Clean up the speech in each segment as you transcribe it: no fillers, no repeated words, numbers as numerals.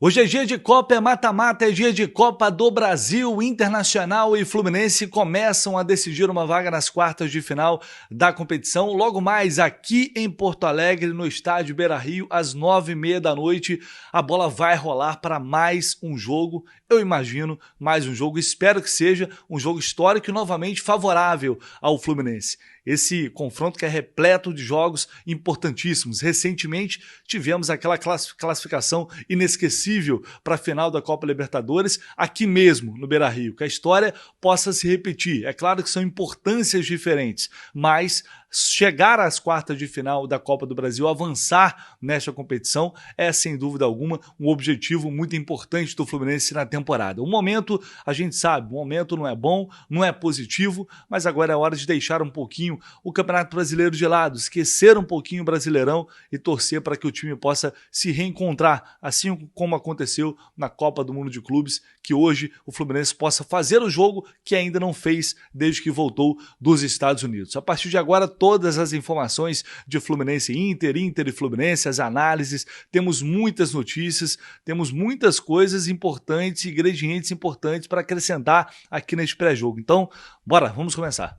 Hoje é dia de Copa, é mata-mata, é dia de Copa do Brasil. Internacional e Fluminense começam a decidir uma vaga nas quartas de final da competição. Logo mais aqui em Porto Alegre, no estádio Beira-Rio, às 9h30 da noite, a bola vai rolar para mais um jogo. Eu imagino mais um jogo, espero que seja um jogo histórico e novamente favorável ao Fluminense. Esse confronto que é repleto de jogos importantíssimos. Recentemente tivemos aquela classificação inesquecível para a final da Copa Libertadores aqui mesmo no Beira-Rio. Que a história possa se repetir. É claro que são importâncias diferentes, mas chegar às quartas de final da Copa do Brasil, avançar nesta competição, é sem dúvida alguma um objetivo muito importante do Fluminense na temporada. O momento, a gente sabe, o momento não é bom, não é positivo, mas agora é hora de deixar um pouquinho o Campeonato Brasileiro de lado, esquecer um pouquinho o Brasileirão e torcer para que o time possa se reencontrar, assim como aconteceu na Copa do Mundo de Clubes, que hoje o Fluminense possa fazer o jogo que ainda não fez desde que voltou dos Estados Unidos. A partir de agora, todas as informações de Fluminense e Inter e Fluminense, as análises, temos muitas notícias, temos muitas coisas importantes, ingredientes importantes para acrescentar aqui neste pré-jogo. Então, bora, vamos começar.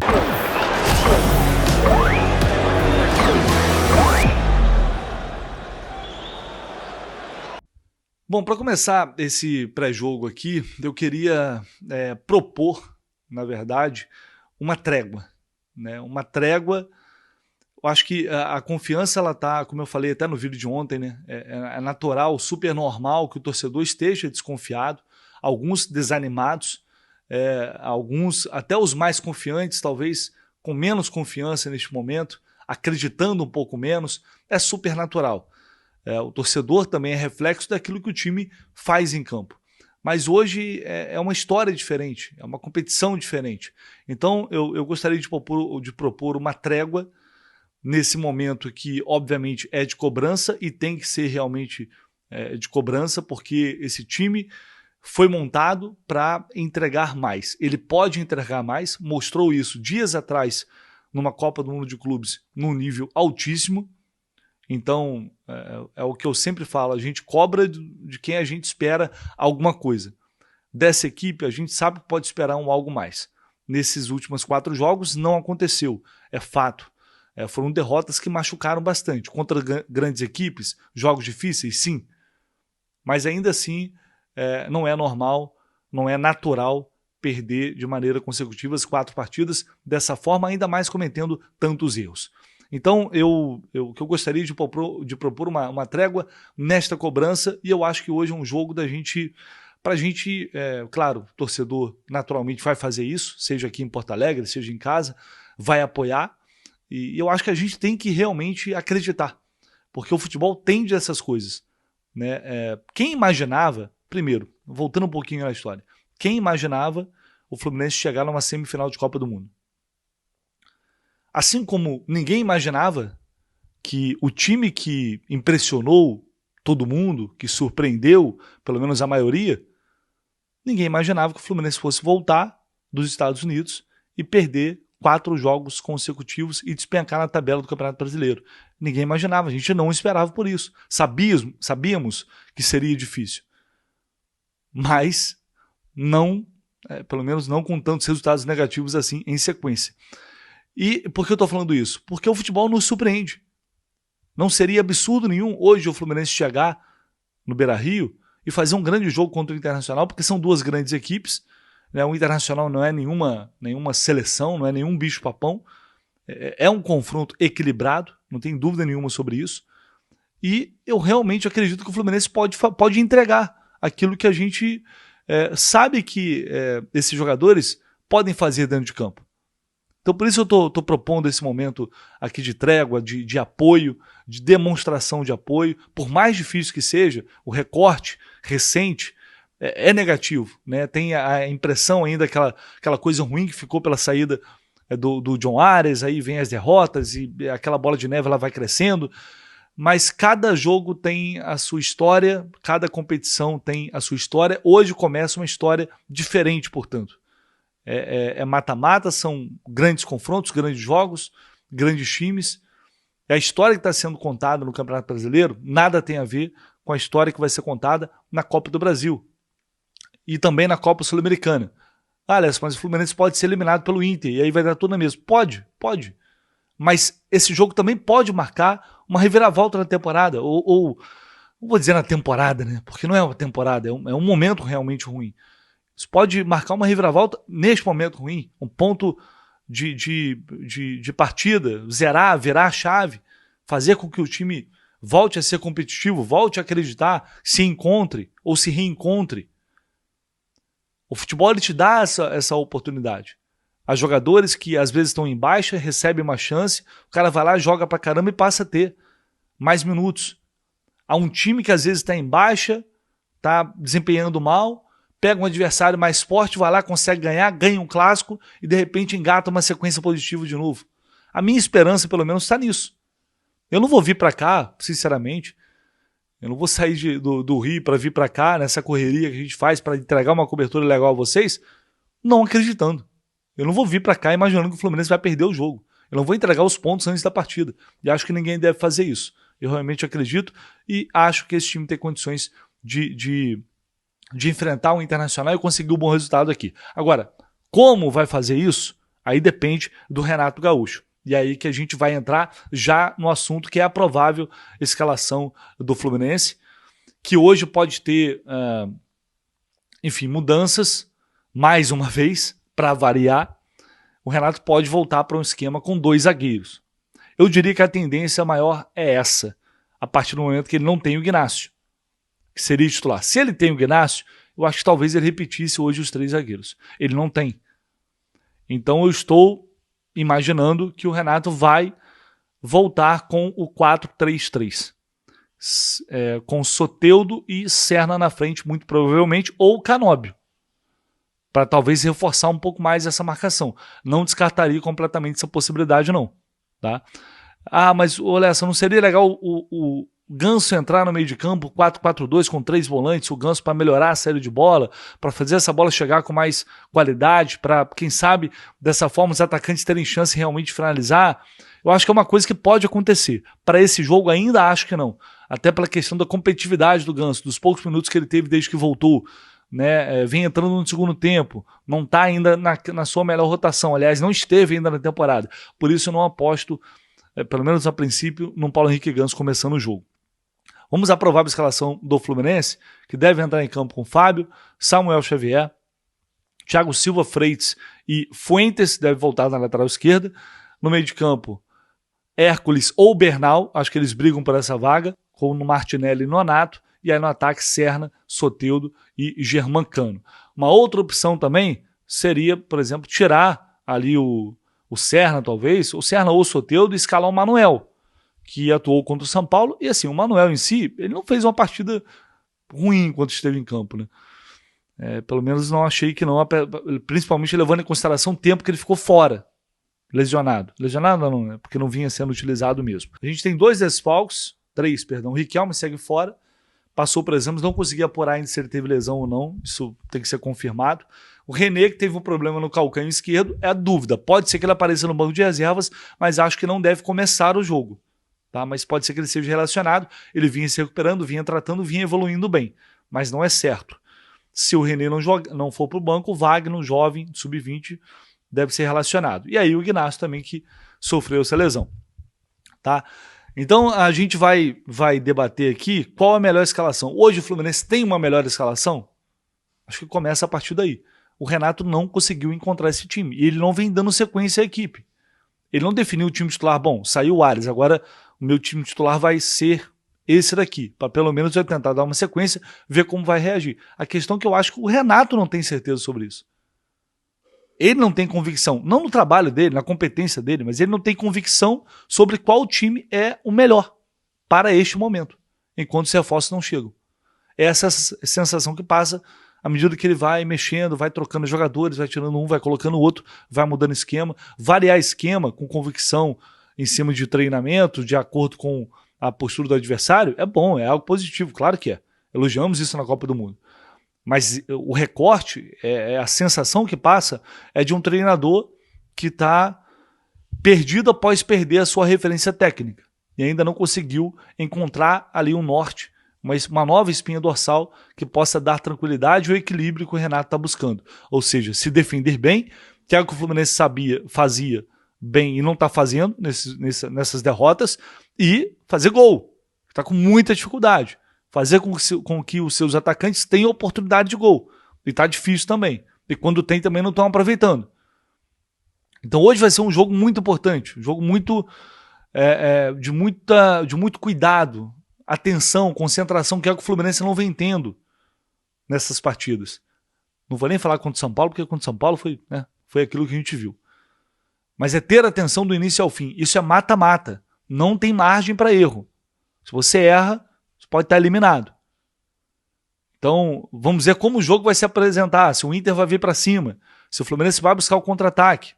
Bom, para começar esse pré-jogo aqui, eu queria propor, na verdade, uma trégua. Né? Uma trégua, eu acho que a confiança, ela tá, como eu falei até no vídeo de ontem, né? É natural, super normal que o torcedor esteja desconfiado, alguns desanimados, alguns, até os mais confiantes, talvez com menos confiança neste momento, acreditando um pouco menos, é super natural. O torcedor também é reflexo daquilo que o time faz em campo. Mas hoje é uma história diferente, é uma competição diferente. Então eu gostaria de propor uma trégua nesse momento que obviamente é de cobrança e tem que ser realmente de cobrança, porque esse time foi montado para entregar mais. Ele pode entregar mais, mostrou isso dias atrás numa Copa do Mundo de Clubes num nível altíssimo. Então, é o que eu sempre falo, a gente cobra de quem a gente espera alguma coisa. Dessa equipe, a gente sabe que pode esperar algo mais. Nesses últimos 4 jogos, não aconteceu, é fato. Foram derrotas que machucaram bastante. Contra grandes equipes, jogos difíceis, sim. Mas ainda assim, não é normal, não é natural perder de maneira consecutiva as 4 partidas, dessa forma, ainda mais cometendo tantos erros. Então, o que eu gostaria de propor uma trégua nesta cobrança, e eu acho que hoje é um jogo da gente, pra gente, claro, o torcedor naturalmente vai fazer isso, seja aqui em Porto Alegre, seja em casa, vai apoiar, e eu acho que a gente tem que realmente acreditar, porque o futebol tende a essas coisas. Né? Quem imaginava, primeiro, voltando um pouquinho na história, quem imaginava o Fluminense chegar numa semifinal de Copa do Mundo? Assim como ninguém imaginava que o time que impressionou todo mundo, que surpreendeu, pelo menos a maioria, ninguém imaginava que o Fluminense fosse voltar dos Estados Unidos e perder 4 jogos consecutivos e despencar na tabela do Campeonato Brasileiro. Ninguém imaginava, a gente não esperava por isso. Sabíamos que seria difícil, mas não, pelo menos não com tantos resultados negativos assim em sequência. E por que eu estou falando isso? Porque o futebol nos surpreende. Não seria absurdo nenhum hoje o Fluminense chegar no Beira-Rio e fazer um grande jogo contra o Internacional, porque são 2 grandes equipes. Né? O Internacional não é nenhuma seleção, não é nenhum bicho-papão. É um confronto equilibrado, não tem dúvida nenhuma sobre isso. E eu realmente acredito que o Fluminense pode entregar aquilo que a gente sabe que esses jogadores podem fazer dentro de campo. Então por isso eu estou propondo esse momento aqui de trégua, de apoio, de demonstração de apoio. Por mais difícil que seja, o recorte recente é negativo. Né? Tem a impressão ainda, aquela coisa ruim que ficou pela saída do John Ares, aí vem as derrotas e aquela bola de neve ela vai crescendo. Mas cada jogo tem a sua história, cada competição tem a sua história. Hoje começa uma história diferente, portanto. Mata-mata, são grandes confrontos, grandes jogos, grandes times. A história que está sendo contada no Campeonato Brasileiro nada tem a ver com a história que vai ser contada na Copa do Brasil e também na Copa Sul-Americana. Alisson, mas o Fluminense pode ser eliminado pelo Inter e aí vai dar tudo na mesma. Pode. Mas esse jogo também pode marcar uma reviravolta na temporada, ou não vou dizer na temporada, né? Porque não é uma temporada, é um momento realmente ruim. Isso pode marcar uma reviravolta neste momento ruim, um ponto de partida, zerar, virar a chave, fazer com que o time volte a ser competitivo, volte a acreditar, se encontre ou se reencontre. O futebol ele te dá essa oportunidade. Há jogadores que às vezes estão em baixa, recebem uma chance, o cara vai lá, joga pra caramba e passa a ter mais minutos. Há um time que às vezes está em baixa, está desempenhando mal, pega um adversário mais forte, vai lá, consegue ganhar, ganha um clássico e de repente engata uma sequência positiva de novo. A minha esperança, pelo menos, está nisso. Eu não vou vir para cá, sinceramente, eu não vou sair do Rio para vir para cá, nessa correria que a gente faz para entregar uma cobertura legal a vocês, não acreditando. Eu não vou vir para cá imaginando que o Fluminense vai perder o jogo. Eu não vou entregar os pontos antes da partida. E acho que ninguém deve fazer isso. Eu realmente acredito e acho que esse time tem condições de enfrentar o Internacional e conseguir um bom resultado aqui. Agora, como vai fazer isso? Aí depende do Renato Gaúcho. E aí que a gente vai entrar já no assunto que é a provável escalação do Fluminense, que hoje pode ter, mudanças, mais uma vez, para variar. O Renato pode voltar para um esquema com 2 zagueiros. Eu diria que a tendência maior é essa, a partir do momento que ele não tem o Ignacio, que seria titular. Se ele tem o Ignacio, eu acho que talvez ele repetisse hoje os 3 zagueiros. Ele não tem. Então eu estou imaginando que o Renato vai voltar com o 4-3-3. Com Soteldo e Serna na frente, muito provavelmente, ou Canóbio, para talvez reforçar um pouco mais essa marcação. Não descartaria completamente essa possibilidade, não. Tá? Mas, olha, não seria legal o Ganso entrar no meio de campo, 4-4-2 com 3 volantes, o Ganso para melhorar a série de bola, para fazer essa bola chegar com mais qualidade, para, quem sabe, dessa forma os atacantes terem chance realmente de finalizar? Eu acho que é uma coisa que pode acontecer. Para esse jogo ainda acho que não. Até pela questão da competitividade do Ganso, dos poucos minutos que ele teve desde que voltou, né? Vem entrando no segundo tempo, não está ainda na sua melhor rotação, aliás, não esteve ainda na temporada. Por isso eu não aposto, pelo menos a princípio, no Paulo Henrique Ganso começando o jogo. Vamos à provável escalação do Fluminense, que deve entrar em campo com Fábio, Samuel Xavier, Thiago Silva, Freitas e Fuentes, deve voltar na lateral esquerda. No meio de campo, Hércules ou Bernal, acho que eles brigam por essa vaga, com no Martinelli e Nonato. E aí no ataque, Serna, Soteldo e Germancano. Uma outra opção também seria, por exemplo, tirar ali o Serna, talvez, o Serna ou o Soteldo e escalar o Manuel, que atuou contra o São Paulo, e assim, o Manuel em si, ele não fez uma partida ruim enquanto esteve em campo, né? Pelo menos não achei que não, principalmente levando em consideração o tempo que ele ficou fora, lesionado. Lesionado não, né? Porque não vinha sendo utilizado mesmo. A gente tem 2 desfalques, 3, perdão, o Riquelme segue fora, passou por exames, não consegui apurar ainda se ele teve lesão ou não, isso tem que ser confirmado. O René, que teve um problema no calcanho esquerdo, é a dúvida, pode ser que ele apareça no banco de reservas, mas acho que não deve começar o jogo. Tá? Mas pode ser que ele seja relacionado, ele vinha se recuperando, vinha tratando, vinha evoluindo bem, mas não é certo. Se o René não for para o banco, o Wagner, jovem, sub-20, deve ser relacionado. E aí o Ignacio também, que sofreu essa lesão. Tá? Então a gente vai debater aqui qual a melhor escalação. Hoje o Fluminense tem uma melhor escalação? Acho que começa a partir daí. O Renato não conseguiu encontrar esse time, e ele não vem dando sequência à equipe. Ele não definiu o time titular, bom, saiu o Ares, agora o meu time titular vai ser esse daqui, para pelo menos eu tentar dar uma sequência, ver como vai reagir. A questão é que eu acho que o Renato não tem certeza sobre isso. Ele não tem convicção, não no trabalho dele, na competência dele, mas ele não tem convicção sobre qual time é o melhor para este momento, enquanto os reforços não chegam. É essa sensação que passa à medida que ele vai mexendo, vai trocando jogadores, vai tirando um, vai colocando o outro, vai mudando esquema. Variar esquema com convicção em cima de treinamento, de acordo com a postura do adversário, é bom, é algo positivo, claro que é. Elogiamos isso na Copa do Mundo. Mas o recorte, a sensação que passa é de um treinador que está perdido após perder a sua referência técnica e ainda não conseguiu encontrar ali um norte uma nova espinha dorsal que possa dar tranquilidade e o equilíbrio que o Renato está buscando. Ou seja, se defender bem, que é o que o Fluminense fazia bem e não está fazendo nessas derrotas, e fazer gol. Está com muita dificuldade. Fazer com que os seus atacantes tenham oportunidade de gol. E está difícil também. E quando tem, também não estão aproveitando. Então hoje vai ser um jogo muito importante. Um jogo muito de muito cuidado, atenção, concentração, que é o que o Fluminense não vem tendo nessas partidas. Não vou nem falar contra o São Paulo, porque contra o São Paulo foi aquilo que a gente viu. Mas é ter atenção do início ao fim. Isso é mata-mata. Não tem margem para erro. Se você erra, você pode estar eliminado. Então, vamos ver como o jogo vai se apresentar. Se o Inter vai vir para cima. Se o Fluminense vai buscar o contra-ataque.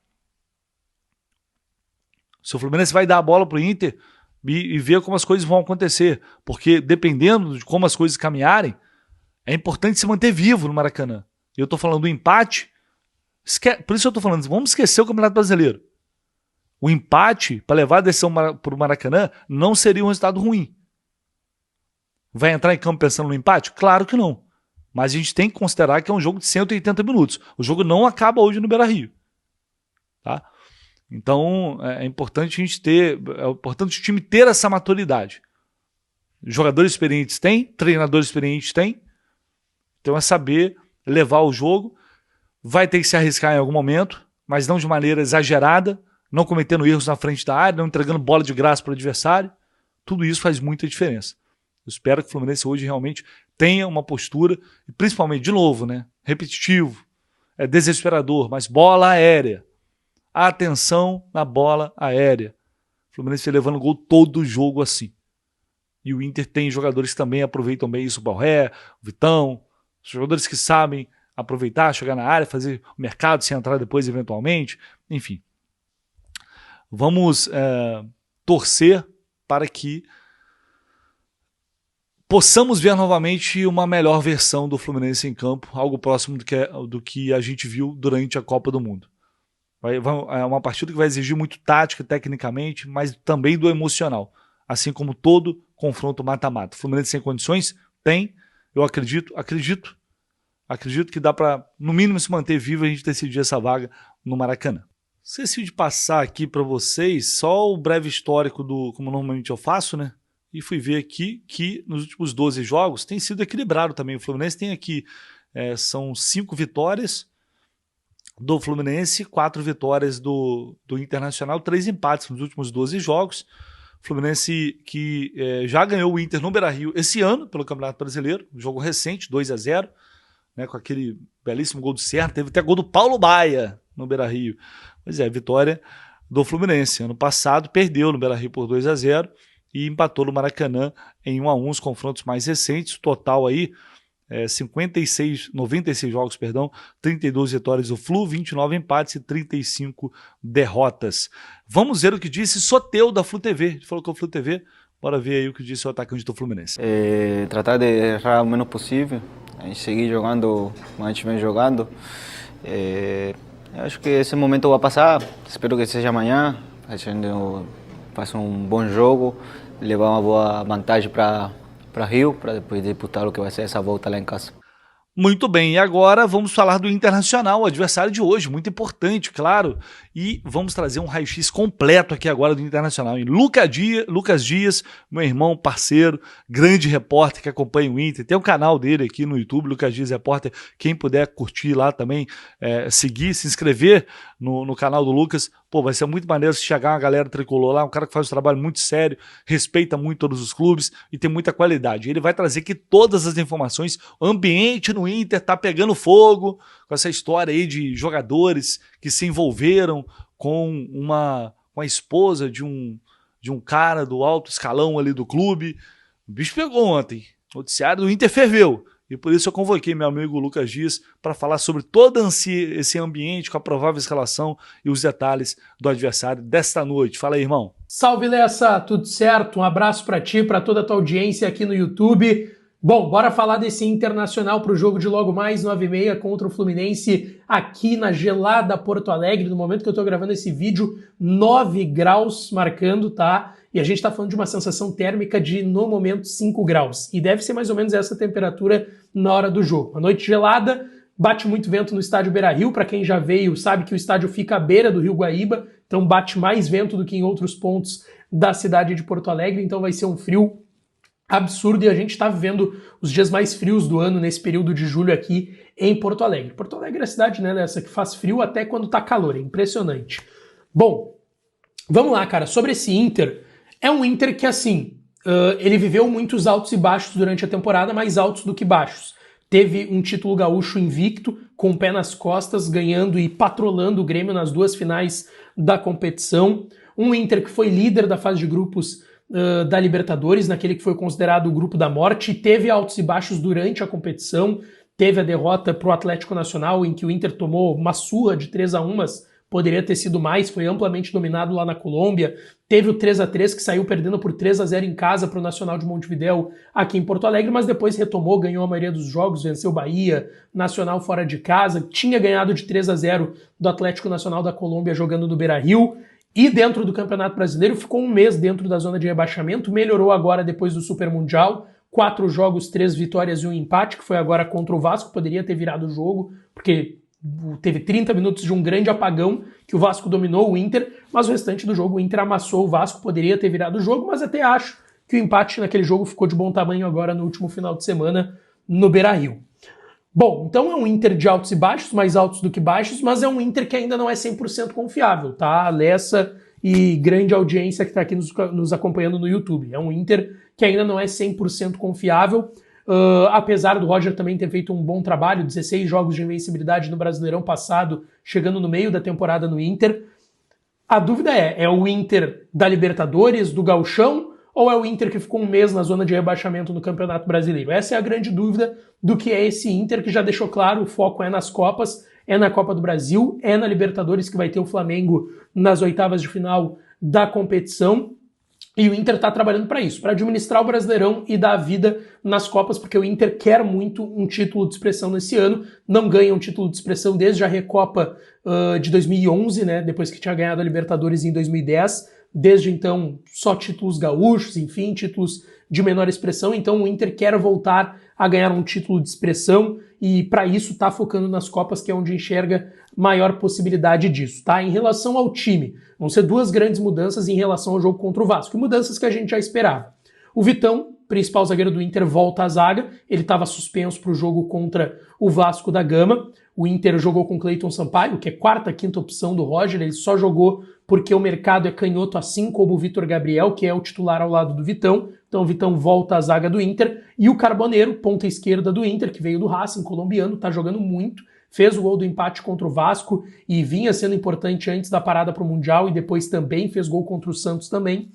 Se o Fluminense vai dar a bola para o Inter e ver como as coisas vão acontecer. Porque dependendo de como as coisas caminharem, é importante se manter vivo no Maracanã. Eu estou falando do empate. Por isso eu estou falando, vamos esquecer o Campeonato Brasileiro. O empate, para levar a decisão para o Maracanã, não seria um resultado ruim. Vai entrar em campo pensando no empate? Claro que não. Mas a gente tem que considerar que é um jogo de 180 minutos. O jogo não acaba hoje no Beira-Rio. Tá? Então é importante o time ter essa maturidade. Jogadores experientes têm, treinadores experientes têm. Então é saber levar o jogo. Vai ter que se arriscar em algum momento, mas não de maneira exagerada, não cometendo erros na frente da área, não entregando bola de graça para o adversário. Tudo isso faz muita diferença. Eu espero que o Fluminense hoje realmente tenha uma postura, e principalmente, de novo, repetitivo, é desesperador, mas bola aérea. Atenção na bola aérea. O Fluminense vai levando gol todo o jogo assim. E o Inter tem jogadores que também aproveitam bem isso, o Borré, o Vitão, jogadores que sabem aproveitar, chegar na área, fazer o mercado, se entrar depois eventualmente, enfim. Vamos torcer para que possamos ver novamente uma melhor versão do Fluminense em campo, algo próximo do que a gente viu durante a Copa do Mundo. É uma partida que vai exigir muito tática, tecnicamente, mas também do emocional, assim como todo confronto mata-mata. Fluminense sem condições? Tem, eu acredito que dá para, no mínimo, se manter vivo e a gente decidir essa vaga no Maracanã. Esqueci de passar aqui para vocês só o breve histórico como normalmente eu faço, E fui ver aqui que nos últimos 12 jogos tem sido equilibrado também. O Fluminense tem aqui, são 5 vitórias do Fluminense, 4 vitórias do Internacional, 3 empates nos últimos 12 jogos. Fluminense que já ganhou o Inter no Beira-Rio esse ano pelo Campeonato Brasileiro, um jogo recente, 2-0, com aquele belíssimo gol do Serra. Teve até gol do Paulo Baia no Beira-Rio. Pois é, vitória do Fluminense. Ano passado perdeu no Beira-Rio por 2-0 e empatou no Maracanã em 1-1, os confrontos mais recentes. O total aí, 96 jogos, 32 vitórias do Flu, 29 empates e 35 derrotas. Vamos ver o que disse Soteldo da Flu TV. Ele falou com a Flu TV. Bora ver aí o que disse o atacante do Fluminense. Tratar de errar o menos possível, a gente seguir jogando como a gente vem jogando. Eu acho que esse momento vai passar, espero que seja amanhã, a gente faça um bom jogo, levar uma boa vantagem para Rio, para depois disputar o que vai ser essa volta lá em casa. Muito bem, e agora vamos falar do Internacional, o adversário de hoje, muito importante, claro, e vamos trazer um raio-x completo aqui agora do Internacional. Em Lucas Dias, meu irmão, parceiro, grande repórter que acompanha o Inter, tem o canal dele aqui no YouTube, Lucas Dias Repórter, quem puder curtir lá também, seguir, se inscrever no canal do Lucas, vai ser muito maneiro se chegar uma galera tricolor lá, um cara que faz um trabalho muito sério, respeita muito todos os clubes e tem muita qualidade. Ele vai trazer aqui todas as informações, o ambiente no Inter tá pegando fogo, com essa história aí de jogadores que se envolveram com a esposa de um cara do alto escalão ali do clube. O bicho pegou ontem, o noticiário do Inter ferveu. E por isso eu convoquei meu amigo Lucas Dias para falar sobre todo esse ambiente com a provável escalação e os detalhes do adversário desta noite. Fala aí, irmão. Salve, Lessa, tudo certo? Um abraço para ti, para toda a tua audiência aqui no YouTube. Bom, bora falar desse Internacional para o jogo de logo mais 9h30 contra o Fluminense aqui na gelada Porto Alegre. No momento que eu tô gravando esse vídeo, 9 graus marcando, tá? e a gente está falando de uma sensação térmica de, no momento, 5 graus. E deve ser mais ou menos essa temperatura na hora do jogo. Uma noite gelada, bate muito vento no estádio Beira-Rio. Para quem já veio, sabe que o estádio fica à beira do Rio Guaíba, então bate mais vento do que em outros pontos da cidade de Porto Alegre, então vai ser um frio absurdo, e a gente está vivendo os dias mais frios do ano nesse período de julho aqui em Porto Alegre. Porto Alegre é a cidade, né, dessa que faz frio até quando tá calor, é impressionante. Bom, vamos lá, cara, sobre esse Inter, é um Inter que, assim, ele viveu muitos altos e baixos durante a temporada, mais altos do que baixos. Teve um título gaúcho invicto, com o pé nas costas, ganhando e patrolando o Grêmio nas 2 finais da competição. Um Inter que foi líder da fase de grupos da Libertadores, naquele que foi considerado o grupo da morte, teve altos e baixos durante a competição, teve a derrota para o Atlético Nacional, em que o Inter tomou uma surra de 3-1, mas poderia ter sido mais, foi amplamente dominado lá na Colômbia, teve o 3-3 que saiu perdendo por 3-0 em casa para o Nacional de Montevidéu aqui em Porto Alegre, mas depois retomou, ganhou a maioria dos jogos, venceu o Bahia, Nacional fora de casa, tinha ganhado de 3-0 do Atlético Nacional da Colômbia jogando no Beira-Rio. E dentro do Campeonato Brasileiro ficou um mês dentro da zona de rebaixamento, melhorou agora depois do Super Mundial, 4 jogos, 3 vitórias e um empate, que foi agora contra o Vasco, poderia ter virado o jogo, porque teve 30 minutos de um grande apagão, que o Vasco dominou o Inter, mas o restante do jogo o Inter amassou o Vasco, poderia ter virado o jogo, mas até acho que o empate naquele jogo ficou de bom tamanho agora no último final de semana no Beira-Rio. Bom, então é um Inter de altos e baixos, mais altos do que baixos, mas é um Inter que ainda não é 100% confiável, tá? Lessa e grande audiência que está aqui nos acompanhando no YouTube. É um Inter que ainda não é 100% confiável, apesar do Roger também ter feito um bom trabalho, 16 jogos de invencibilidade no Brasileirão passado, chegando no meio da temporada no Inter. A dúvida é o Inter da Libertadores, do Gauchão, ou é o Inter que ficou um mês na zona de rebaixamento no Campeonato Brasileiro? Essa é a grande dúvida do que é esse Inter, que já deixou claro, o foco é nas Copas, é na Copa do Brasil, é na Libertadores, que vai ter o Flamengo nas oitavas de final da competição, e o Inter está trabalhando para isso, para administrar o Brasileirão e dar vida nas Copas, porque o Inter quer muito um título de expressão nesse ano, não ganha um título de expressão desde a Recopa de 2011, né, depois que tinha ganhado a Libertadores em 2010, desde então só títulos gaúchos, enfim, títulos de menor expressão, então o Inter quer voltar a ganhar um título de expressão e para isso está focando nas Copas, que é onde enxerga maior possibilidade disso, tá? Em relação ao time, vão ser 2 grandes mudanças em relação ao jogo contra o Vasco, mudanças que a gente já esperava. O Vitão, principal zagueiro do Inter, volta à zaga, ele estava suspenso para o jogo contra o Vasco da Gama, o Inter jogou com Cleiton Sampaio, que é 4ª, 5ª opção do Roger, ele só jogou porque o mercado é canhoto, assim como o Vitor Gabriel, que é o titular ao lado do Vitão, então o Vitão volta à zaga do Inter, e o Carboneiro, ponta esquerda do Inter, que veio do Racing, colombiano, tá jogando muito, fez o gol do empate contra o Vasco e vinha sendo importante antes da parada para o Mundial e depois também fez gol contra o Santos também.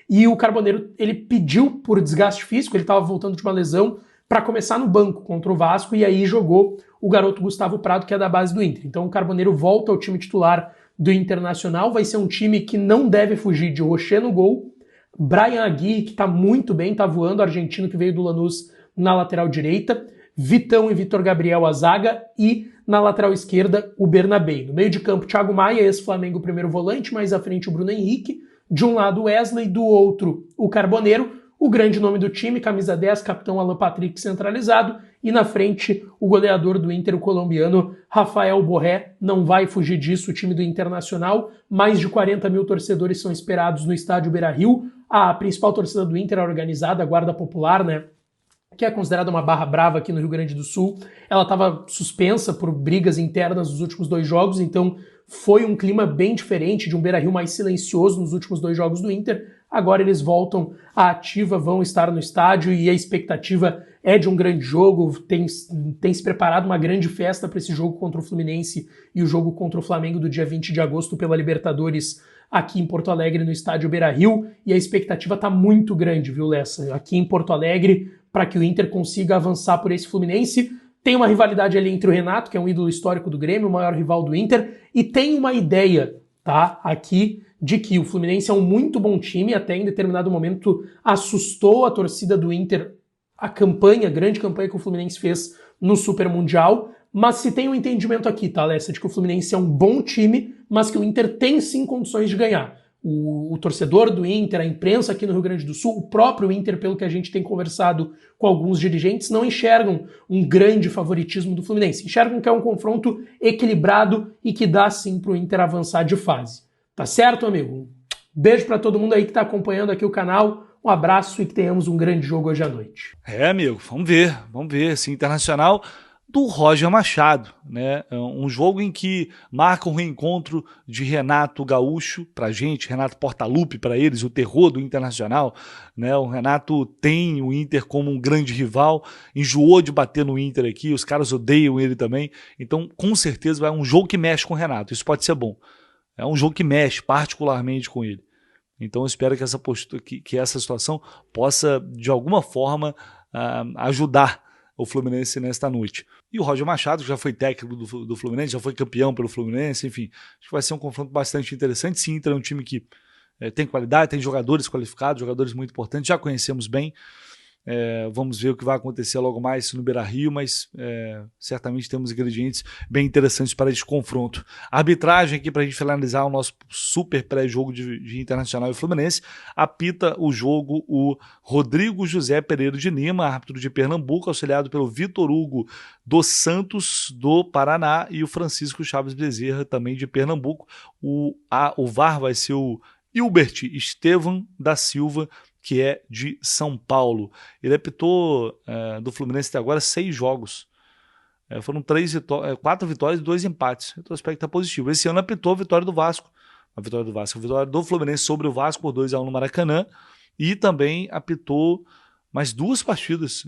E o Carboneiro, ele pediu por desgaste físico, ele estava voltando de uma lesão, para começar no banco contra o Vasco, e aí jogou o garoto Gustavo Prado, que é da base do Inter. Então o Carboneiro volta ao time titular do Internacional, vai ser um time que não deve fugir de Rocher no gol, Brian Aguirre, que está muito bem, está voando, argentino que veio do Lanús na lateral direita, Vitão e Vitor Gabriel a zaga, e na lateral esquerda o Bernabé. No meio de campo, Thiago Maia, ex-Flamengo primeiro volante, mais à frente o Bruno Henrique, de um lado o Wesley, do outro o Carboneiro, o grande nome do time, camisa 10, capitão Alan Patrick centralizado, e na frente o goleador do Inter, o colombiano Rafael Borré. Não vai fugir disso o time do Internacional, mais de 40 mil torcedores são esperados no estádio Beira-Rio, a principal torcida do Inter, a organizada, a Guarda Popular, né, que é considerada uma barra brava aqui no Rio Grande do Sul, ela estava suspensa por brigas internas nos últimos 2 jogos, então foi um clima bem diferente, de um Beira-Rio mais silencioso nos últimos 2 jogos do Inter. Agora eles voltam à ativa, vão estar no estádio e a expectativa é de um grande jogo, tem se preparado uma grande festa para esse jogo contra o Fluminense e o jogo contra o Flamengo do dia 20 de agosto pela Libertadores aqui em Porto Alegre, no estádio Beira-Rio, e a expectativa está muito grande, viu, Lessa? Aqui em Porto Alegre, para que o Inter consiga avançar por esse Fluminense. Tem uma rivalidade ali entre o Renato, que é um ídolo histórico do Grêmio, o maior rival do Inter, e tem uma ideia, tá, aqui, de que o Fluminense é um muito bom time, até em determinado momento assustou a torcida do Inter, a grande campanha que o Fluminense fez no Super Mundial, mas se tem um entendimento aqui, tá, Alessa, de que o Fluminense é um bom time, mas que o Inter tem sim condições de ganhar. o torcedor do Inter, a imprensa aqui no Rio Grande do Sul, o próprio Inter, pelo que a gente tem conversado com alguns dirigentes, não enxergam um grande favoritismo do Fluminense. Enxergam que é um confronto equilibrado e que dá sim para o Inter avançar de fase. Tá certo, amigo? Beijo para todo mundo aí que está acompanhando aqui o canal. Um abraço e que tenhamos um grande jogo hoje à noite. Amigo, vamos ver. Esse Internacional do Roger Machado, né? Um jogo em que marca um reencontro de Renato Gaúcho pra gente, Renato Portaluppi para eles, o terror do Internacional, né? O Renato tem o Inter como um grande rival, enjoou de bater no Inter aqui, os caras odeiam ele também, então com certeza vai um jogo que mexe com o Renato, isso pode ser bom. É um jogo que mexe particularmente com ele. Então eu espero que essa postura, que essa situação possa, de alguma forma, ajudar o Fluminense nesta noite. E o Roger Machado, que já foi técnico do Fluminense, já foi campeão pelo Fluminense, enfim, acho que vai ser um confronto bastante interessante. Sim, Inter é um time que tem qualidade, tem jogadores qualificados, jogadores muito importantes, já conhecemos bem. Vamos ver o que vai acontecer logo mais no Beira-Rio, mas certamente temos ingredientes bem interessantes para esse confronto. A arbitragem aqui para a gente finalizar o nosso super pré-jogo de Internacional e Fluminense, apita o jogo o Rodrigo José Pereira de Lima, árbitro de Pernambuco, auxiliado pelo Vitor Hugo dos Santos do Paraná e o Francisco Chaves Bezerra também de Pernambuco. O VAR vai ser o Hilbert Estevam da Silva, que é de São Paulo. Ele apitou do Fluminense até agora 6 jogos. Foram 4 vitórias e 2 empates. O retrospecto está positivo. Esse ano apitou a vitória do Vasco. A vitória do Fluminense sobre o Vasco por 2-1 no Maracanã. E também apitou mais 2 partidas.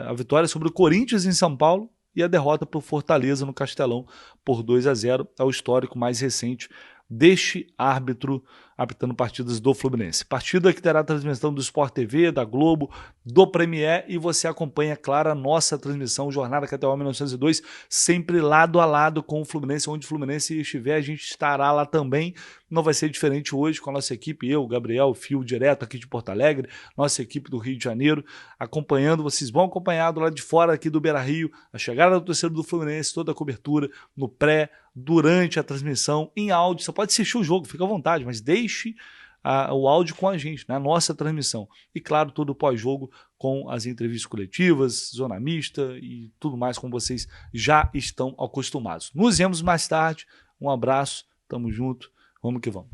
A vitória sobre o Corinthians em São Paulo e a derrota para o Fortaleza no Castelão por 2-0. É o histórico mais recente deste árbitro apitando partidas do Fluminense. Partida que terá transmissão do Sport TV, da Globo, do Premier, e você acompanha, claro, a nossa transmissão, Jornada KTO 1902, sempre lado a lado com o Fluminense. Onde o Fluminense estiver, a gente estará lá também. Não vai ser diferente hoje com a nossa equipe, eu, Gabriel, Fio, direto aqui de Porto Alegre, nossa equipe do Rio de Janeiro, acompanhando. Vocês vão acompanhar do lado de fora aqui do Beira-Rio, a chegada do torcedor do Fluminense, toda a cobertura no pré, durante a transmissão, em áudio. Você pode assistir o jogo, fica à vontade, mas deixe o áudio com a gente, na nossa transmissão. E claro, todo o pós-jogo com as entrevistas coletivas, zona mista e tudo mais como vocês já estão acostumados. Nos vemos mais tarde. Um abraço, tamo junto, vamos que vamos.